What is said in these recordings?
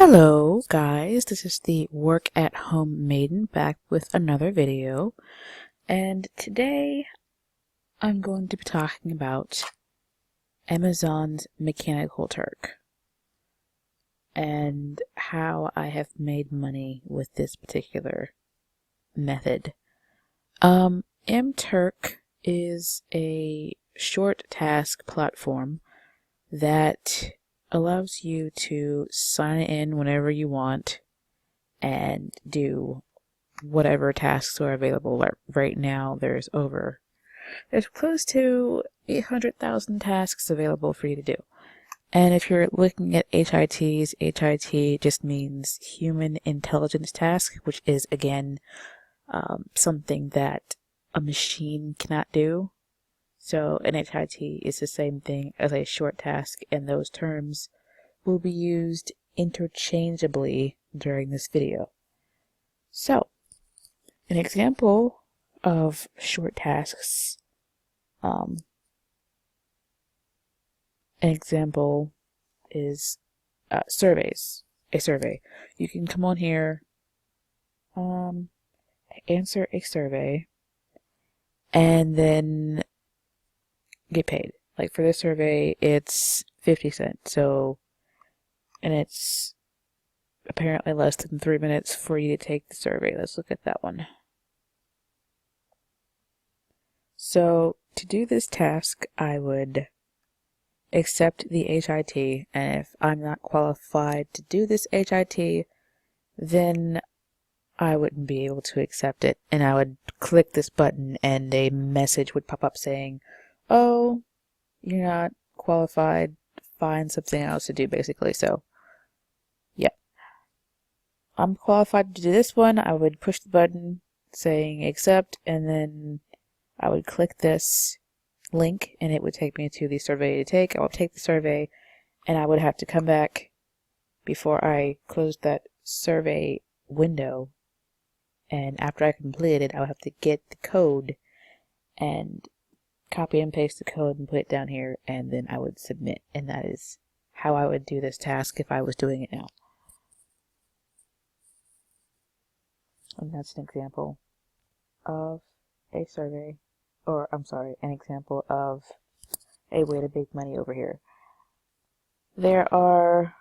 Hello guys, this is the Work at Home Maiden back with another video, and today I'm going to be talking about Amazon's mechanical Turk and how I have made money with this particular method. mTurk is a short task platform that allows you to sign in whenever you want and do whatever tasks are available. Right now there's close to 800,000 tasks available for you to do. And if you're looking at HITs, HIT just means human intelligence task, which is again something that a machine cannot do. So an HIT is the same thing as a short task, and those terms will be used interchangeably during this video. So, an example of short tasks, an example is surveys. A survey. You can come on here, answer a survey, and then get paid. Like for this survey, it's 50 cents. So, and it's apparently less than 3 minutes for you to take the survey. Let's look at that one. So, to do this task, I would accept the HIT, and if I'm not qualified to do this HIT, then I wouldn't be able to accept it, and I would click this button and a message would pop up saying, oh, you're not qualified, find something else to do, basically. So, yeah. I'm qualified to do this one. I would push the button saying accept, and then I would click this link and it would take me to the survey to take. I would take the survey and I would have to come back before I closed that survey window, and after I completed it, I would have to get the code and copy and paste the code and put it down here, and then I would submit. And that is how I would do this task if I was doing it now. And that's an example of a survey, or I'm sorry, an example of a way to make money over here. There are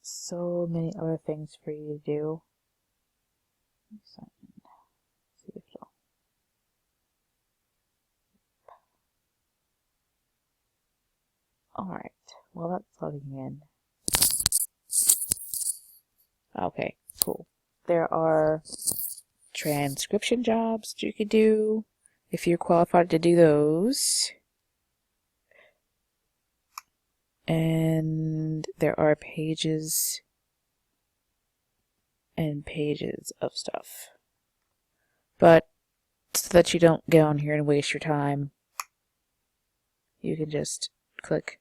so many other things for you to do. See if it'll... Alright, well that's logging in. Okay, cool. There are transcription jobs that you could do if you're qualified to do those. And there are pages and pages of stuff. But so that you don't go on here and waste your time, you can just click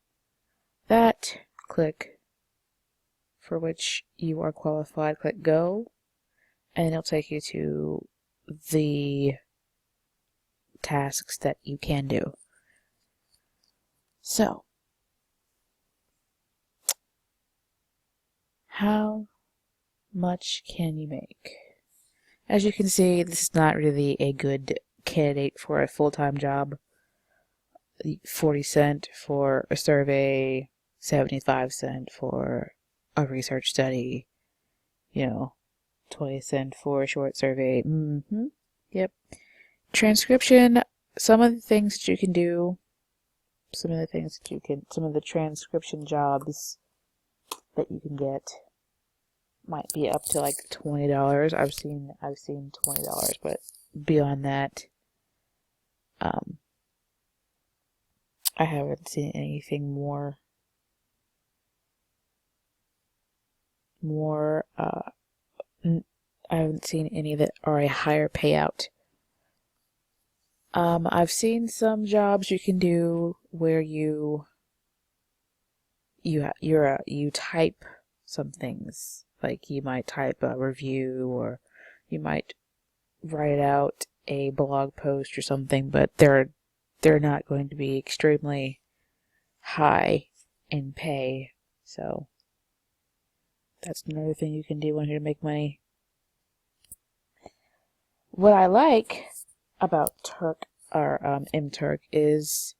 that, click for which you are qualified, click go, and it'll take you to the tasks that you can do. So, how much can you make? As you can see, this is not really a good candidate for a full-time job. 40 cents for a survey, 75 cents for a research study, 20 cents for a short survey. Yep. Transcription, some of the things that you can do, some of the transcription jobs that you can get might be up to like $20. I've seen $20, but beyond that, I haven't seen anything more I haven't seen any that are a higher payout. I've seen some jobs you can do where you type some things. Like you might type a review, or you might write out a blog post or something, but they're not going to be extremely high in pay. So That's another thing you can do when you're to make money. What I like about Turk or mTurk is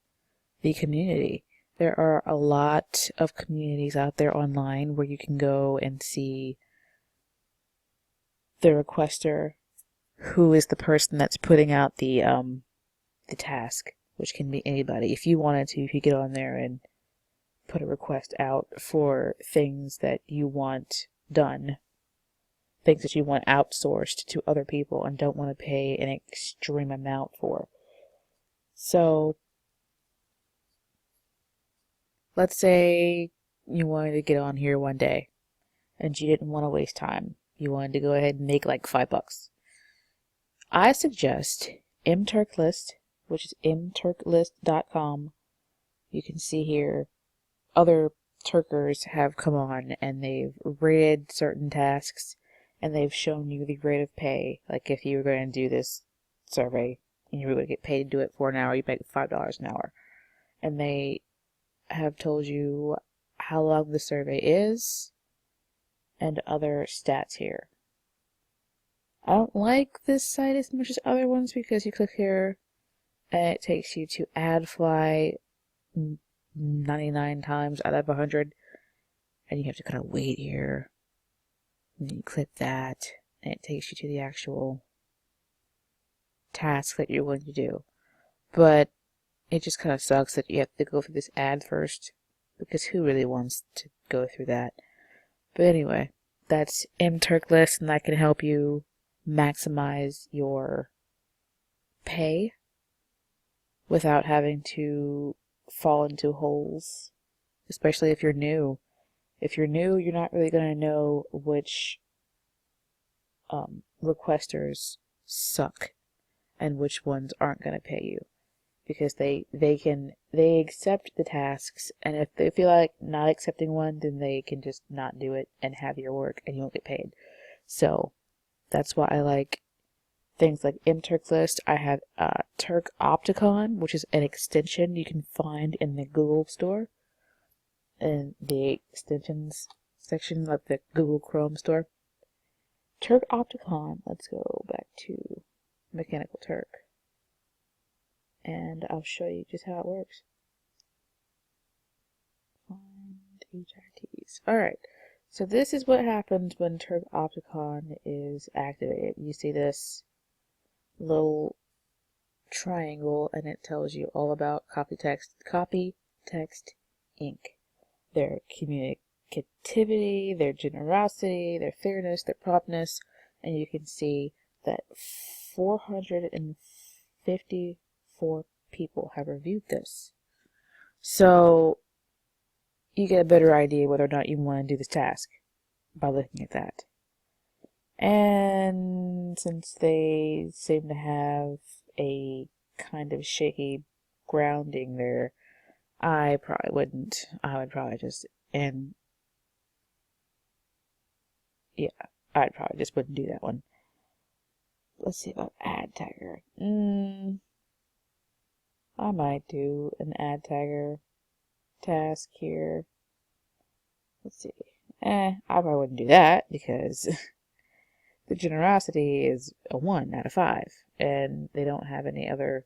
the community. There are a lot of communities out there online where you can go and see the requester, who is the person that's putting out the task, which can be anybody. If you wanted to, you could get on there and put a request out for things that you want done, things that you want outsourced to other people and don't want to pay an extreme amount for. So, let's say you wanted to get on here one day and you didn't want to waste time. You wanted to go ahead and make like $5. I suggest mTurk List, which is mturklist.com. You can see here other Turkers have come on and they've rated certain tasks and they've shown you the rate of pay. Like if you were going to do this survey and you were going to get paid to do it for an hour, you make $5 an hour. And they have told you how long the survey is and other stats here. I don't like this site as much as other ones because you click here and it takes you to AdFly 99 times out of 100 and you have to kind of wait here and then you click that and it takes you to the actual task that you're going to do. But it just kind of sucks that you have to go through this ad first because who really wants to go through that? But anyway, that's mTurk List and that can help you maximize your pay without having to fall into holes, especially if you're new. If you're new, you're not really going to know which requesters suck and which ones aren't going to pay you, because they accept the tasks, and if they feel like not accepting one, then they can just not do it and have your work and you won't get paid. So that's why I like things like mTurk List. I have Turk Opticon, which is an extension you can find in the Google store, in the extensions section of the Google Chrome store. Turk Opticon. Let's go back to Mechanical Turk, and I'll show you just how it works. Find HITs. Alright, so this is what happens when Turk Opticon is activated. You see this little triangle and it tells you all about copy text Inc. Their communicativity, their generosity, their fairness, their promptness, and you can see that 454 people have reviewed this. So you get a better idea whether or not you want to do this task by looking at that. And since they seem to have a kind of shaky grounding there, I probably wouldn't. I would probably just, and yeah, I'd probably just wouldn't do that one. Let's see about ad tagger. I might do an ad tagger task here. Let's see. I probably wouldn't do that because the generosity is a 1 out of 5, and they don't have any other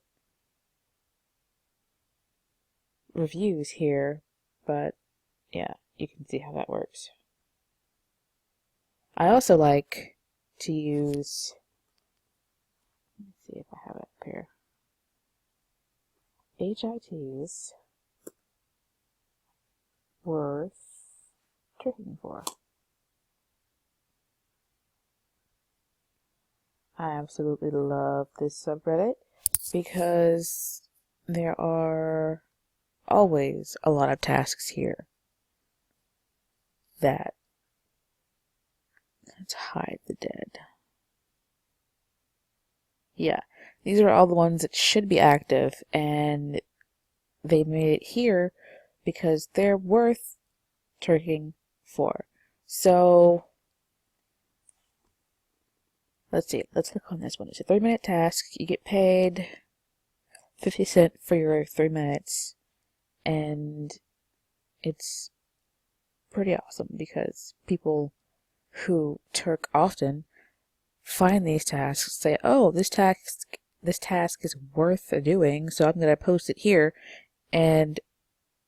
reviews here, but yeah, you can see how that works. I also like to use, let's see if I have it up here, HITs worth tricking for. I absolutely love this subreddit because there are always a lot of tasks here that, let's hide the dead. Yeah, these are all the ones that should be active, and they made it here because they're worth turking for. So let's see, let's click on this one. It's a 3-minute task. You get paid 50 cents for your 3 minutes, and it's pretty awesome because people who Turk often find these tasks, say, oh, this task is worth doing, so I'm going to post it here and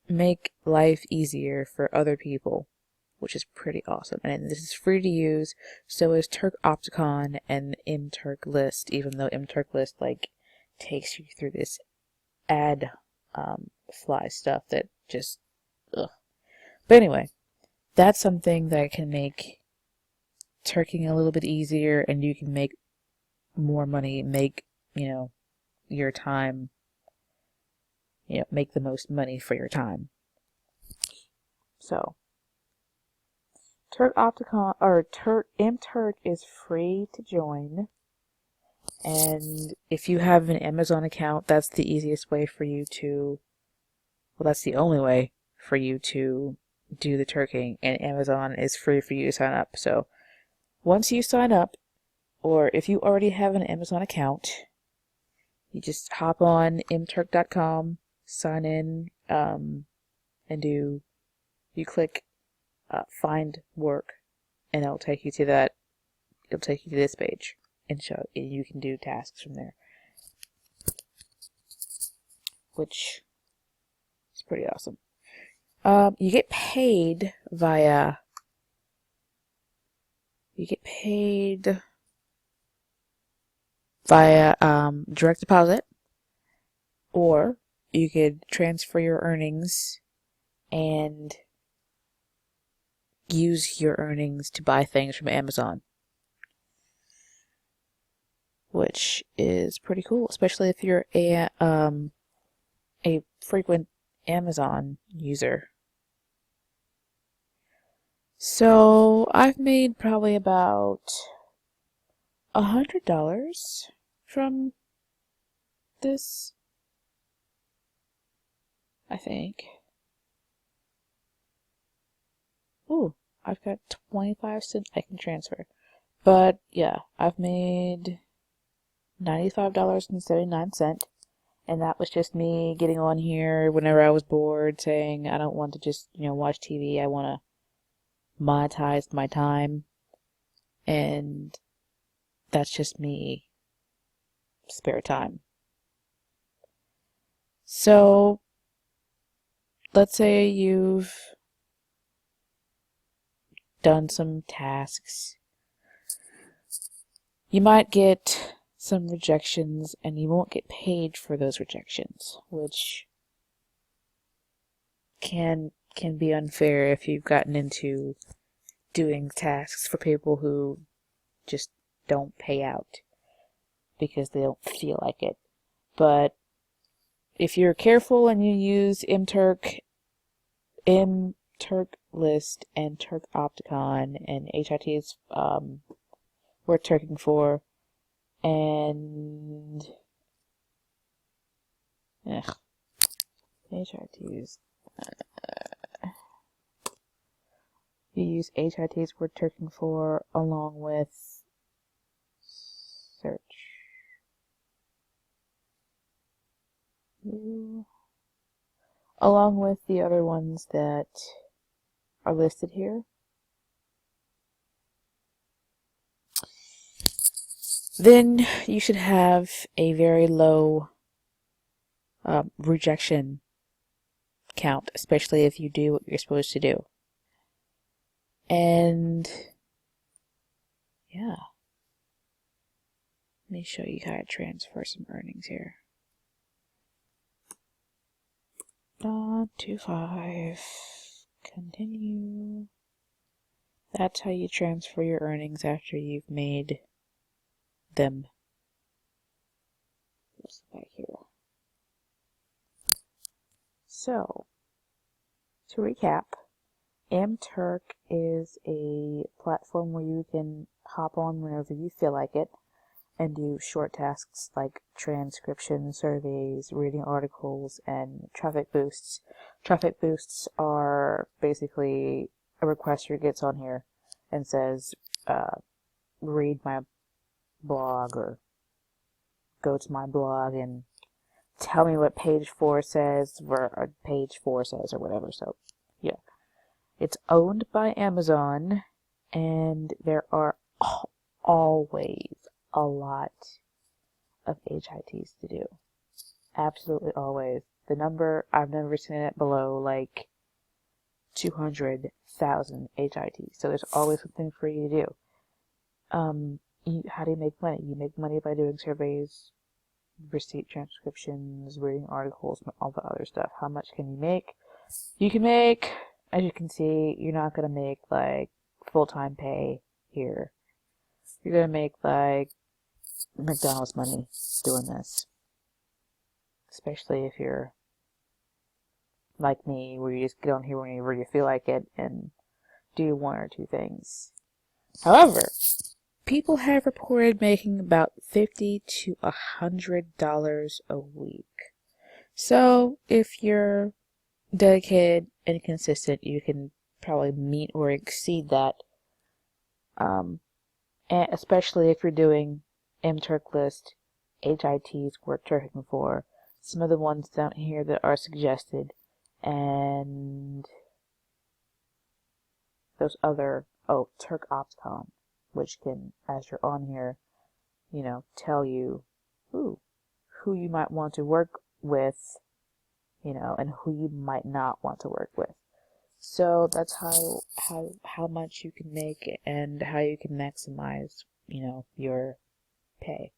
make life easier for other people, which is pretty awesome. And this is free to use, so is Turk Opticon and mTurk List, even though mTurk List takes you through this ad fly stuff that just ugh. But anyway, that's something that can make turking a little bit easier, and you can make more money, make, your time, make the most money for your time. So, Turk Opticon, or mTurk is free to join. And if you have an Amazon account, that's the easiest way for you to, well, that's the only way for you to do the turking, and Amazon is free for you to sign up. So, once you sign up, or if you already have an Amazon account, you just hop on mturk.com, sign in, and you click find work, and it'll take you to this page, and you can do tasks from there, which is pretty awesome. You get paid via direct deposit, or you could transfer your earnings and use your earnings to buy things from Amazon, which is pretty cool, especially if you're a frequent Amazon user. So I've made probably about $100 from this, I think. Ooh, I've got 25 cents I can transfer. But yeah, I've made $95.79, and that was just me getting on here whenever I was bored, saying I don't want to just, watch TV, I want to monetize my time, and that's just me spare time. So, let's say you've done some tasks. You might get some rejections, and you won't get paid for those rejections, which can be unfair if you've gotten into doing tasks for people who just don't pay out because they don't feel like it. But if you're careful and you use mTurk List and Turk Opticon and HIT's worth turking for, and HIT's you use HIT's worth turking for along with search. Along with the other ones that are listed here. Then you should have a very low rejection count, especially if you do what you're supposed to do. And yeah, let me show you how to transfer some earnings here. 25. Continue. That's how you transfer your earnings after you've made them. Let's go back here. So, to recap, mTurk is a platform where you can hop on whenever you feel like it and do short tasks like transcription, surveys, reading articles, and traffic boosts. Traffic boosts are basically a requester gets on here and says, read my blog, or go to my blog and tell me what page 4 says, or page 4 says, or whatever. So, yeah. It's owned by Amazon, and there are always a lot of HITs to do. Absolutely always. The number, I've never seen it below like 200,000 HITs. So there's always something for you to do. How do you make money? You make money by doing surveys, receipt transcriptions, reading articles, and all the other stuff. How much can you make? You can make, as you can see, you're not going to make like full-time pay here. You're going to make like McDonald's money doing this. Especially if you're like me, where you just get on here whenever you feel like it and do one or two things. However, people have reported making about $50 to $100 a week. So if you're dedicated and consistent, you can probably meet or exceed that. And especially if you're doing mTurk list, HITs worth turking for. Some of the ones down here that are suggested, and those other, Turk Opticon, which can, as you're on here, tell you who you might want to work with, and who you might not want to work with. So that's how much you can make and how you can maximize, your pay.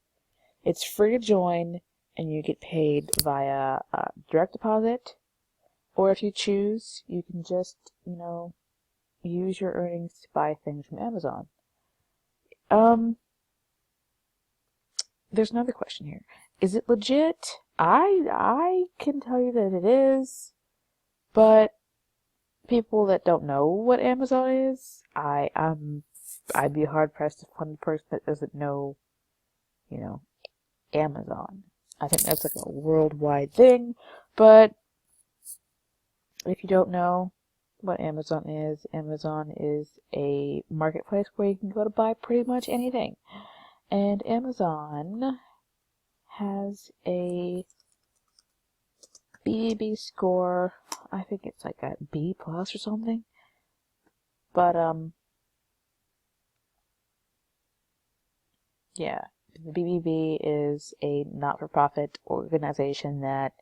It's free to join, and you get paid via direct deposit, or if you choose, you can just, use your earnings to buy things from Amazon. There's another question here. Is it legit? I can tell you that it is, but people that don't know what Amazon is, I'd be hard pressed to find a person that doesn't know, Amazon. I think that's like a worldwide thing, but if you don't know what Amazon is a marketplace where you can go to buy pretty much anything. And Amazon has a BBB score, I think it's like a B+ or something. But yeah, the BBB is a not-for-profit organization that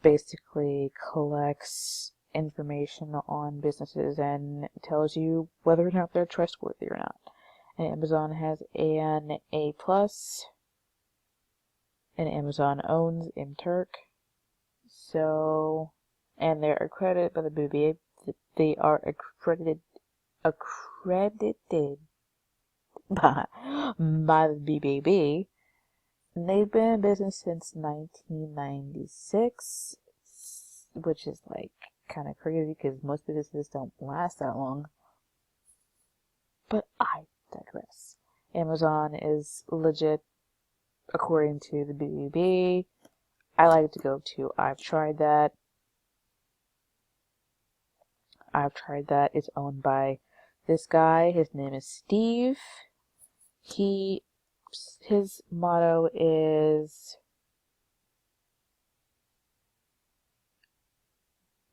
basically collects information on businesses and tells you whether or not they're trustworthy or not. And Amazon has an A+, and Amazon owns mTurk. So, and they're accredited by the BBB. They are accredited by the BBB. And they've been in business since 1996, which is like kind of crazy because most businesses don't last that long. But I digress. Amazon is legit according to the BBB. I like to go to I've Tried That. It's owned by this guy. His name is Steve. His motto is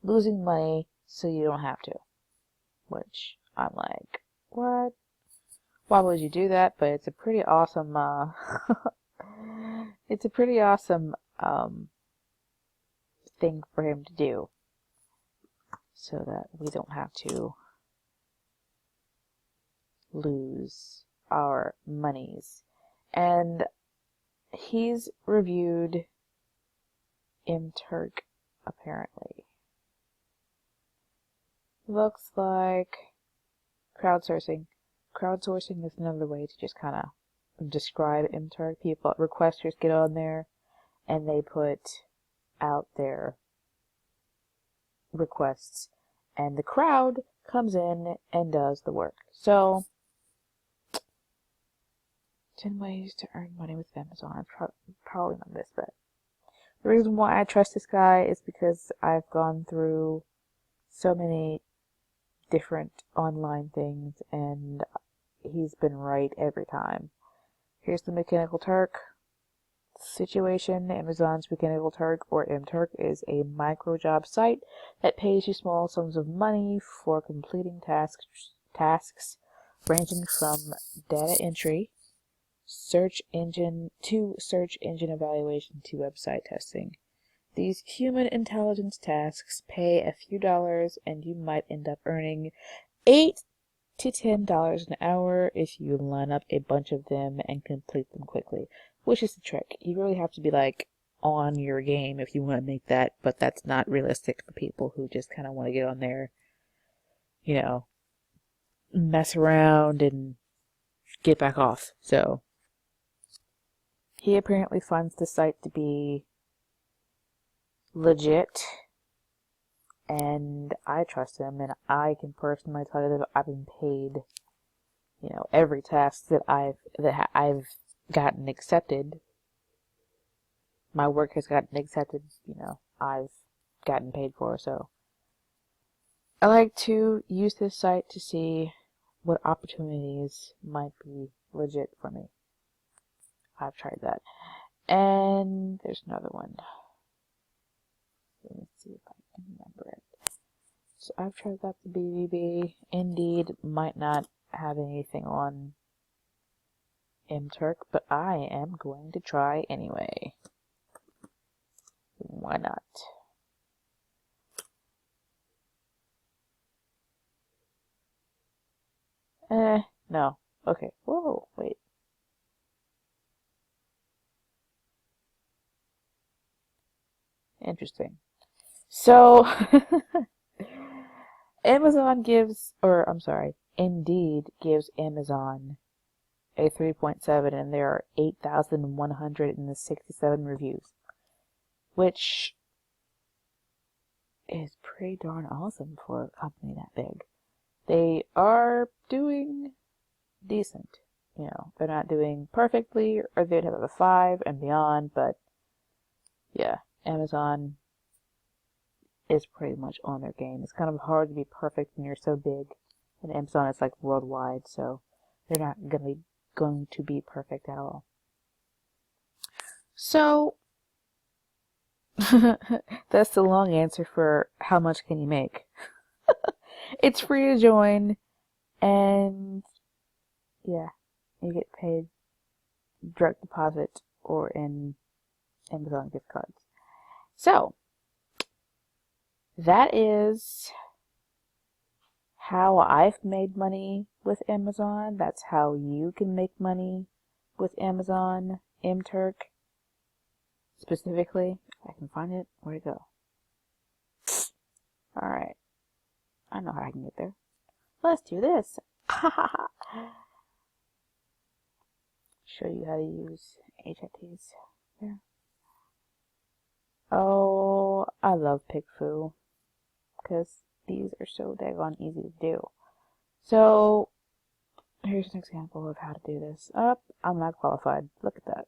losing money so you don't have to. Which I'm like, what? Why would you do that? But it's a pretty awesome thing for him to do, so that we don't have to lose our monies. And he's reviewed mTurk, apparently. Looks like crowdsourcing. Crowdsourcing is another way to just kind of describe mTurk. Requesters get on there and they put out their requests, and the crowd comes in and does the work. So, 10 ways to earn money with Amazon. It's probably not this, but the reason why I trust this guy is because I've gone through so many different online things, and he's been right every time. Here's the Mechanical Turk situation. Amazon's Mechanical Turk, or mTurk, is a micro job site that pays you small sums of money for completing tasks tasks ranging from data entry, search engine evaluation to website testing. These human intelligence tasks pay a few dollars, and you might end up earning $8 to $10 an hour if you line up a bunch of them and complete them quickly, which is the trick. You really have to be like on your game if you want to make that, but that's not realistic for people who just kind of want to get on there, you know, mess around and get back off. So he apparently finds the site to be legit, and I trust him, and I can personally tell you that I've been paid, you know, every task that I've gotten accepted. My work has gotten accepted, you know, I've gotten paid for. So I like to use this site to see what opportunities might be legit for me. I've tried that. And there's another one. Let me see if I can remember it. So I've tried that the BBB. Indeed might not have anything on mTurk, but I am going to try anyway. Why not? No. Okay. Whoa, wait. Interesting. So, Indeed gives Amazon a 3.7, and there are 8,167 reviews, which is pretty darn awesome for a company that big. They are doing decent. You know, they're not doing perfectly, or they'd have a 5 and beyond, but yeah, Amazon is pretty much on their game. It's kind of hard to be perfect when you're so big, and Amazon is like worldwide, so they're not going to be perfect at all. So that's the long answer for how much can you make. It's free to join, and yeah, you get paid direct deposit or in Amazon gift cards. So that is how I've made money with Amazon. That's how you can make money with Amazon, mTurk specifically. If I can find it, where'd it go? Alright, I know how I can get there. Let's do this. Show you how to use HITs here. Oh, I love PickFu, because these are so daggone easy to do. So, here's an example of how to do this. I'm not qualified. Look at that.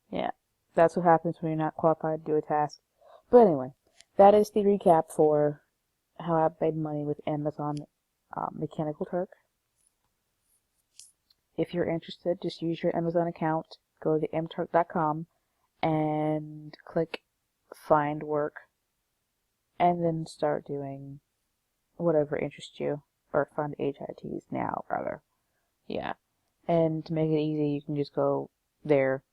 Yeah, that's what happens when you're not qualified to do a task. But anyway, that is the recap for how I've made money with Amazon Mechanical Turk. If you're interested, just use your Amazon account, go to mturk.com, and click Find Work, and then start doing whatever interests you, or find HITs now, rather. Yeah, and to make it easy, you can just go there,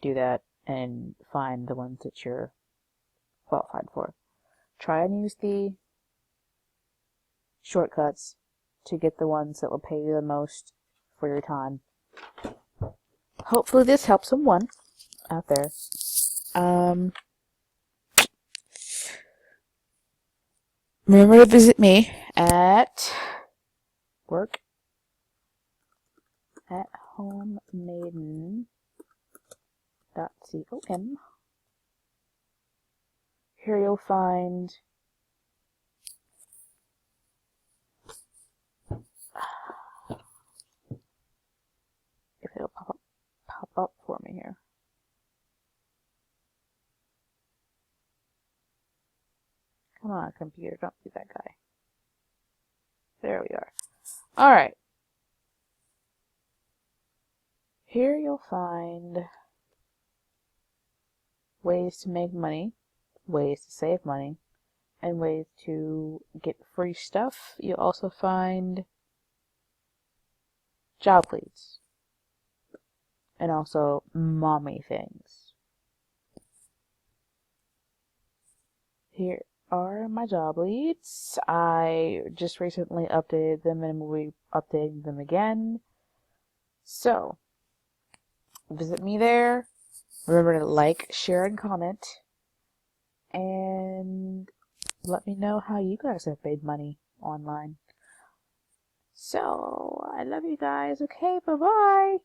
do that, and find the ones that you're qualified for. Try and use the shortcuts to get the ones that will pay you the most for your time. Hopefully this helps someone out there. Remember to visit me at work at homemaiden.com. Here you'll find if it'll pop up for me here. Come on, computer, don't be that guy. There we are. Alright. Here you'll find ways to make money, ways to save money, and ways to get free stuff. You'll also find job leads and also mommy things. Here are my job leads. I just recently updated them and will be updating them again. So, visit me there. Remember to like, share, and comment. And let me know how you guys have made money online. So, I love you guys. Okay, bye-bye.